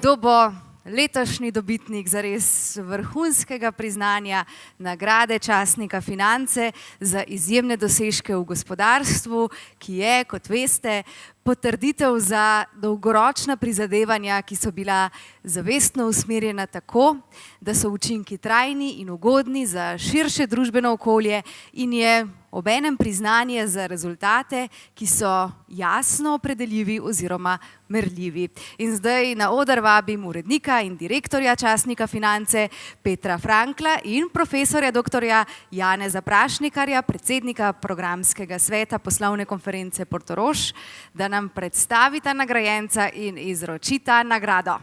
Kdo bo letošnji dobitnik zares vrhunskega priznanja nagrade častnika Finance za izjemne dosežke v gospodarstvu, ki je, kot veste, potrditev za dolgoročna prizadevanja, ki so bila zavestno usmerjena tako, da so učinki trajni in ugodni za širše družbeno okolje in je obenem priznanje za rezultate, ki so jasno opredeljivi oziroma merljivi. In zdaj na oder vabim urednika in direktorja častnika Finance Petra Frankla in profesorja doktorja Janeza Prašnikarja, predsednika programskega sveta poslovne konference Portorož, da nam predstavita nagrajenca in izročita nagrado.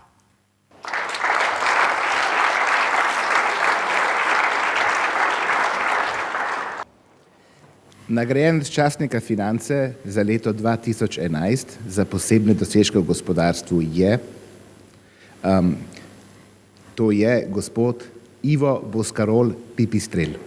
Nagrajenec častnika Finance za leto 2011 za posebne dosežke v gospodarstvu je gospod Ivo Boscarol Pipistrel.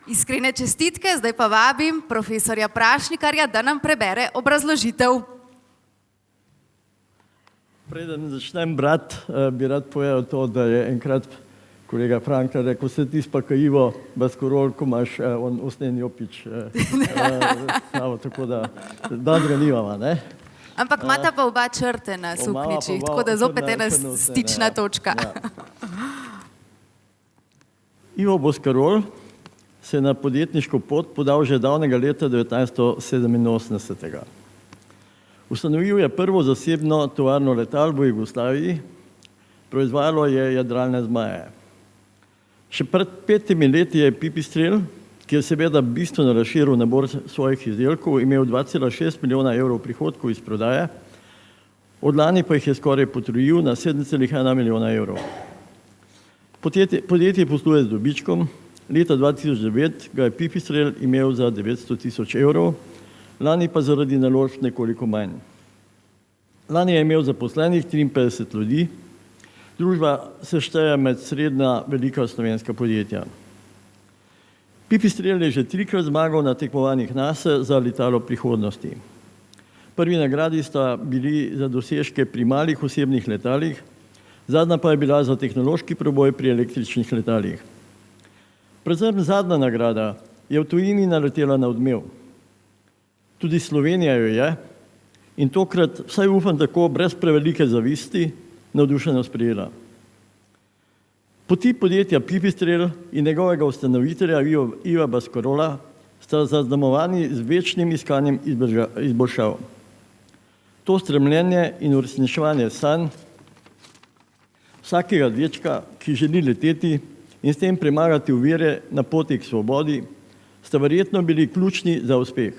Iskrene čestitke, zdaj pa vabim profesorja Prašnikarja, da nam prebere obrazložitev. Preden začnem brati, bi rad povedal to, da je enkrat kolega Frankl rekel, se ti pa Ivo Boscarol, ko imaš usnjen jopič, tako da dobro nimava, ne? Ampak imata pa oba črte na suknjičih, tako da zopet ena stična točka. Ivo Boscarol se je na podjetniško pot podal že davnega leta 1987. Ustanovil je prvo zasebno tovarno letal v Jugoslaviji, proizvajalo je jadralne zmaje. Še pred 5 leti je Pipistrel, ki je seveda bistveno razširil nabor svojih izdelkov, imel 2,6 milijona evrov prihodkov iz prodaje, od lani pa jih je skoraj potrojil na 7,1 milijona evrov. Podjetje posluje z dobičkom. Leta 2009 ga je Pipistrel imel za 900 tisoč evrov, lani pa zaradi naložb nekoliko manj. Lani je imel zaposlenih 53 ljudi, družba se šteje med srednja velika slovenska podjetja. Pipistrel je že 3-krat zmagal na tekmovanjih NASA za letalo prihodnosti. Prvi nagradi sta bili za dosežke pri malih osebnih letalih, zadnja pa je bila za tehnološki preboj pri električnih letalih. Predvsem zadnja nagrada je v tujini naletela na odmev. Tudi Slovenija jo je in tokrat, vsaj upam tako, brez prevelike zavisti, navdušeno sprejela. Poti podjetja Pipistrel in njegovega ustanovitelja Iva Boscarola sta zaznamovani z večnim iskanjem izboljšav. To stremljenje in uresničevanje sanj vsakega dečka, ki želi leteti in s tem premagati ovire na poti k svobodi, sta verjetno bili ključni za uspeh.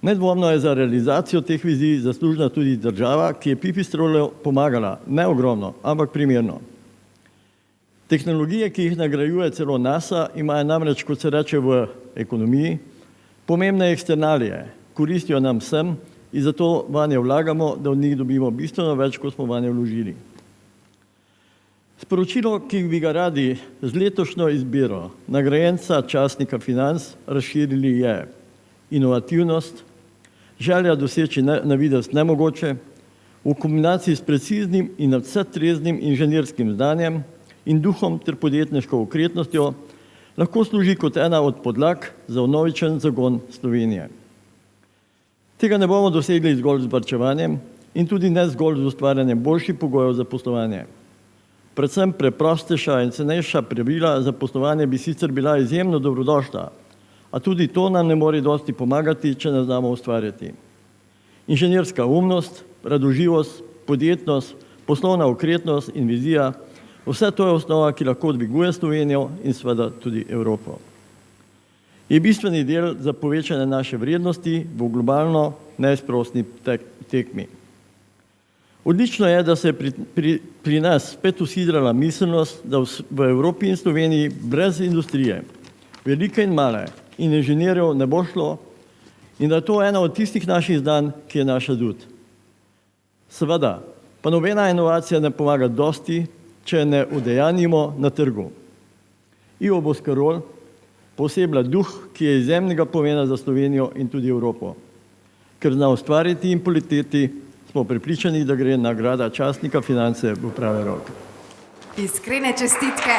Nedvomno je za realizacijo teh vizij zaslužna tudi država, ki je Pipistrelu pomagala, ne ogromno, ampak primerno. Tehnologije, ki jih nagrajuje celo NASA, imajo namreč, kot se reče v ekonomiji, pomembne eksternalije, koristijo nam vsem in zato vanje vlagamo, da od njih dobimo bistveno več, kot smo vanje vložili. Sporočilo, ki bi ga radi z letošnjo izbiro nagrajenca častnika Financ razširili, je inovativnost, želja doseči na videz nemogoče, v kombinaciji s preciznim in nadvse treznim inženirskim znanjem in duhom ter podjetniško okretnostjo lahko služi kot ena od podlag za vnovičen zagon Slovenije. Tega ne bomo dosegli zgolj z varčevanjem in tudi ne zgolj z ustvarjanjem boljših pogojev za poslovanje. Predvsem preprostejša in cenejša pravila za poslovanje bi sicer bila izjemno dobrodošla, a tudi to nam ne more dosti pomagati, če ne znamo ustvarjati. Inženirska umnost, radoživost, podjetnost, poslovna okretnost in vizija, vse to je osnova, ki lahko dviguje Slovenijo in seveda tudi Evropo. Je bistveni del za povečanje naše vrednosti v globalno neizprostni tekmi. Odlično je, da se je pri nas spet usidrala miselnost, da v Evropi in Sloveniji brez industrije, velike in male, in inženirjev ne bo šlo in da je to ena od tistih naših znanj, ki je naš adut. Seveda, pa nobena inovacija ne pomaga dosti, če ne udejanjimo na trgu. Ivo Boscarol posebej duh, ki je izjemnega pomena za Slovenijo in tudi Evropo. Ker zna ustvariti in politeti, smo prepričani, da gre nagrada častnika finance v prave roke. Iskrene čestitke.